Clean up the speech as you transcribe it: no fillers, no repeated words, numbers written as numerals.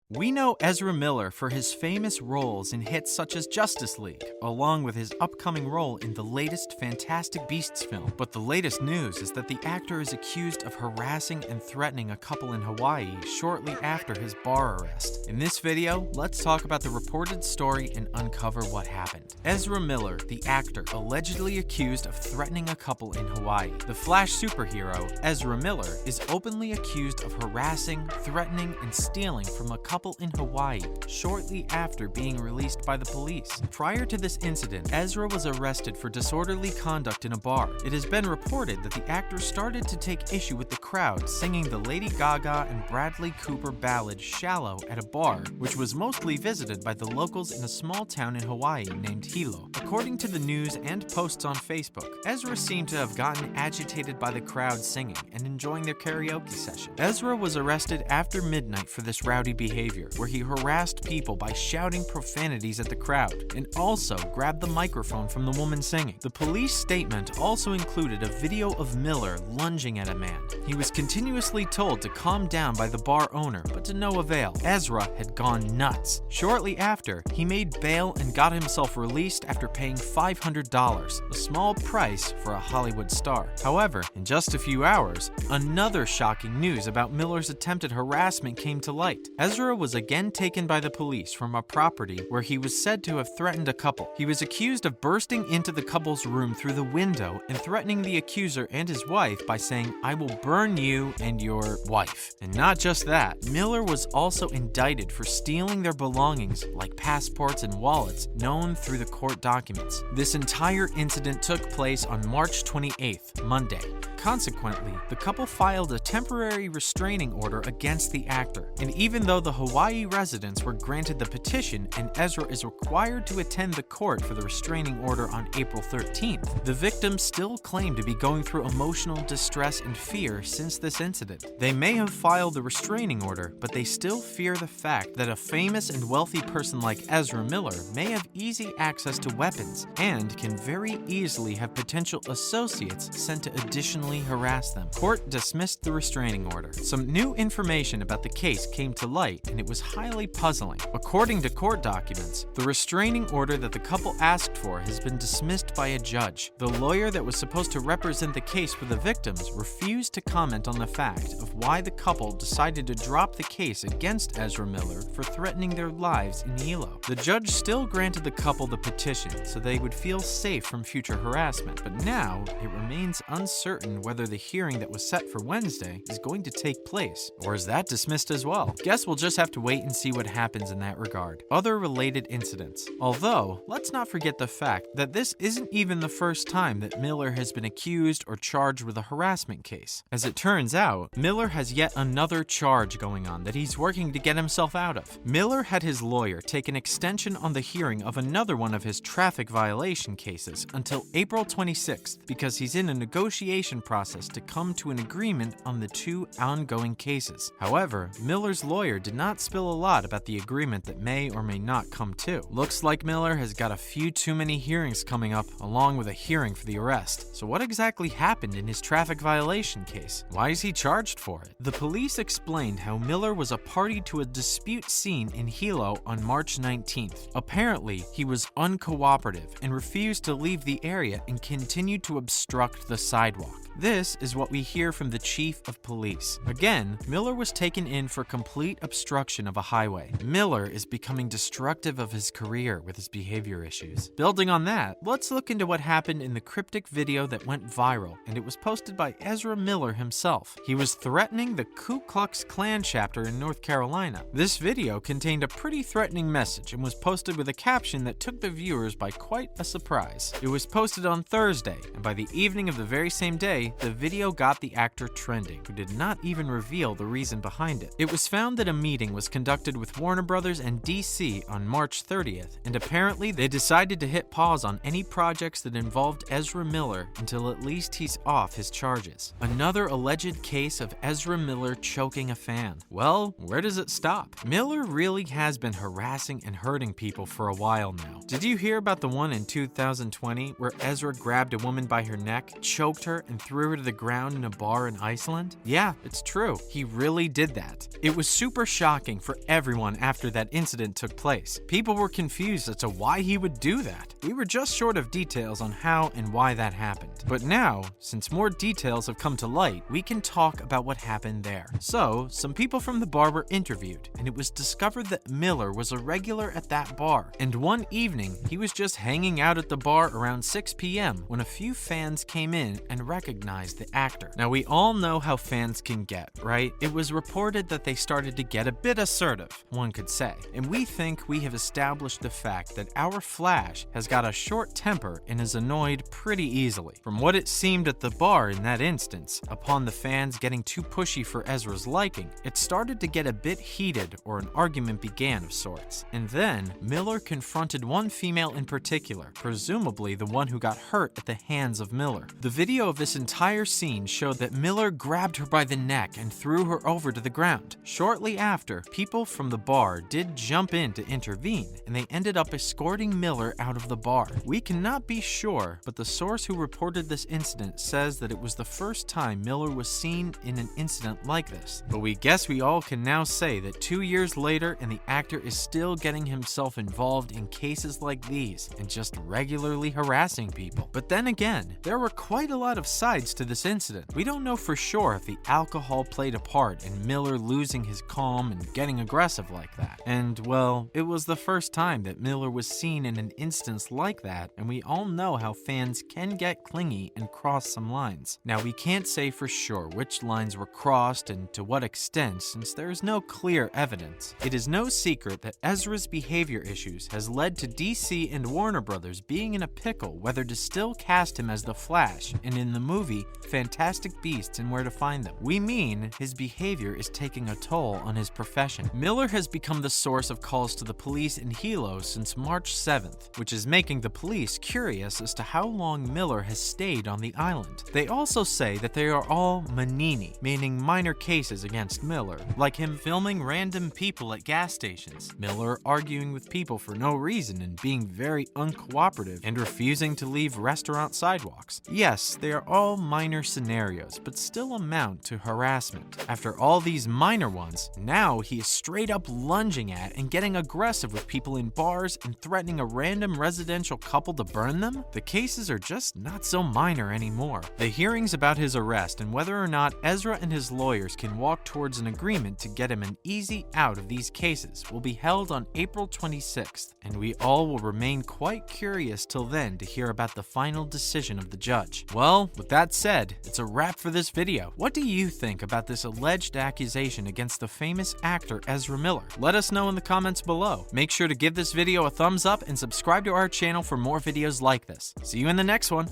We know Ezra Miller for his famous roles in hits such as Justice League, along with his upcoming role in the latest Fantastic Beasts film. But the latest news is that the actor is accused of harassing and threatening a couple in Hawaii shortly after his bar arrest. In this video, let's talk about the reported story and uncover what happened. Ezra Miller, the actor, allegedly accused of threatening a couple in Hawaii. The Flash superhero, Ezra Miller, is openly accused of harassing, threatening, and stealing from a couple in Hawaii shortly after being released by the police. Prior to this incident, Ezra was arrested for disorderly conduct in a bar. It has been reported that the actor started to take issue with the crowd singing the Lady Gaga and Bradley Cooper ballad Shallow at a bar, which was mostly visited by the locals in a small town in Hawaii named Hilo. According to the news and posts on Facebook, Ezra seemed to have gotten agitated by the crowd singing and enjoying their karaoke session. Ezra was arrested after midnight for this rowdy behavior, where he harassed people by shouting profanities at the crowd and also grabbed the microphone from the woman singing. The police statement also included a video of Miller lunging at a man. He was continuously told to calm down by the bar owner, but to no avail. Ezra had gone nuts. Shortly after, he made bail and got himself released after paying $500, a small price for a Hollywood star. However, in just a few hours, another shocking news about Miller's attempted harassment came to light. Ezra was again taken by the police from a property where he was said to have threatened a couple. He was accused of bursting into the couple's room through the window and threatening the accuser and his wife by saying, "I will burn you and your wife." And not just that, Miller was also indicted for stealing their belongings like passports and wallets known through the court documents. This entire incident took place on March 28th, Monday. Consequently, the couple filed a temporary restraining order against the actor, and even though the Hawaii residents were granted the petition and Ezra is required to attend the court for the restraining order on April 13th, the victims still claim to be going through emotional distress and fear since this incident. They may have filed the restraining order, but they still fear the fact that a famous and wealthy person like Ezra Miller may have easy access to weapons and can very easily have potential associates sent to additionally harass them. Court dismissed the restraining order. Some new information about the case came to light, and it was highly puzzling. According to court documents, the restraining order that the couple asked for has been dismissed by a judge. The lawyer that was supposed to represent the case for the victims refused to comment on the fact of why the couple decided to drop the case against Ezra Miller for threatening their lives in Hilo. The judge still granted the couple the petition so they would feel safe from future harassment, but now it remains uncertain whether the hearing that was set for Wednesday is going to take place, or is that dismissed as well? Guess we'll just have to wait and see what happens in that regard. Other related incidents. Although, let's not forget the fact that this isn't even the first time that Miller has been accused or charged with a harassment case. As it turns out, Miller has yet another charge going on that he's working to get himself out of. Miller had his lawyer take an extension on the hearing of another one of his traffic violation cases until April 26th because he's in a negotiation process to come to an agreement on the two ongoing cases. However, Miller's lawyer did not spill a lot about the agreement that may or may not come to. Looks like Miller has got a few too many hearings coming up, along with a hearing for the arrest. So what exactly happened in his traffic violation case? Why is he charged for it? The police explained how Miller was a party to a dispute scene in Hilo on March 19th. Apparently, he was uncooperative and refused to leave the area and continued to obstruct the sidewalk. This is what we hear from the chief of police. Again, Miller was taken in for complete obstruction of a highway. Miller is becoming destructive of his career with his behavior issues. Building on that, let's look into what happened in the cryptic video that went viral, and it was posted by Ezra Miller himself. He was threatening the Ku Klux Klan chapter in North Carolina. This video contained a pretty threatening message and was posted with a caption that took the viewers by quite a surprise. It was posted on Thursday, and by the evening of the very same day, the video got the actor trending, who did not even reveal the reason behind it. It was found that a meeting was conducted with Warner Brothers and DC on March 30th, and apparently they decided to hit pause on any projects that involved Ezra Miller until at least he's off his charges. Another alleged case of Ezra Miller choking a fan. Well, where does it stop? Miller really has been harassing and hurting people for a while now. Did you hear about the one in 2020 where Ezra grabbed a woman by her neck, choked her, and threw threw her to the ground in a bar in Iceland? Yeah, it's true. He really did that. It was super shocking for everyone after that incident took place. People were confused as to why he would do that. We were just short of details on how and why that happened. But now, since more details have come to light, we can talk about what happened there. So, some people from the bar were interviewed, and it was discovered that Miller was a regular at that bar. And one evening, he was just hanging out at the bar around 6 p.m. when a few fans came in and recognized the actor. Now, we all know how fans can get, right? It was reported that they started to get a bit assertive, one could say. And we think we have established the fact that our Flash has got a short temper and is annoyed pretty easily. From what it seemed at the bar in that instance, upon the fans getting too pushy for Ezra's liking, it started to get a bit heated, or an argument began of sorts. And then, Miller confronted one female in particular, presumably the one who got hurt at the hands of Miller. The video of this entire scene showed that Miller grabbed her by the neck and threw her over to the ground. Shortly after, people from the bar did jump in to intervene, and they ended up escorting Miller out of the bar. We cannot be sure, but the source who reported this incident says that it was the first time Miller was seen in an incident like this. But we guess we all can now say that 2 years later, and the actor is still getting himself involved in cases like these and just regularly harassing people. But then again, there were quite a lot of sides to this incident. We don't know for sure if the alcohol played a part in Miller losing his calm and getting aggressive like that. And, well, it was the first time that Miller was seen in an instance like that, and we all know how fans can get clingy and cross some lines. Now, we can't say for sure which lines were crossed and to what extent, since there is no clear evidence. It is no secret that Ezra's behavior issues has led to DC and Warner Brothers being in a pickle whether to still cast him as the Flash and in the movie Fantastic Beasts and Where to Find Them. We mean his behavior is taking a toll on his profession. Miller has become the source of calls to the police in Hilo since March 7th, which is making the police curious as to how long Miller has stayed on the island. They also say that they are all manini, meaning minor cases against Miller, like him filming random people at gas stations, Miller arguing with people for no reason and being very uncooperative, and refusing to leave restaurant sidewalks. Yes, they are all minor scenarios, but still amount to harassment. After all these minor ones, now he is straight up lunging at and getting aggressive with people in bars and threatening a random residential couple to burn them? The cases are just not so minor anymore. The hearings about his arrest and whether or not Ezra and his lawyers can walk towards an agreement to get him an easy out of these cases will be held on April 26th, and we all will remain quite curious till then to hear about the final decision of the judge. Well, with that said, it's a wrap for this video. What do you think about this alleged accusation against the famous actor Ezra Miller? Let us know in the comments below. Make sure to give this video a thumbs up and subscribe to our channel for more videos like this. See you in the next one.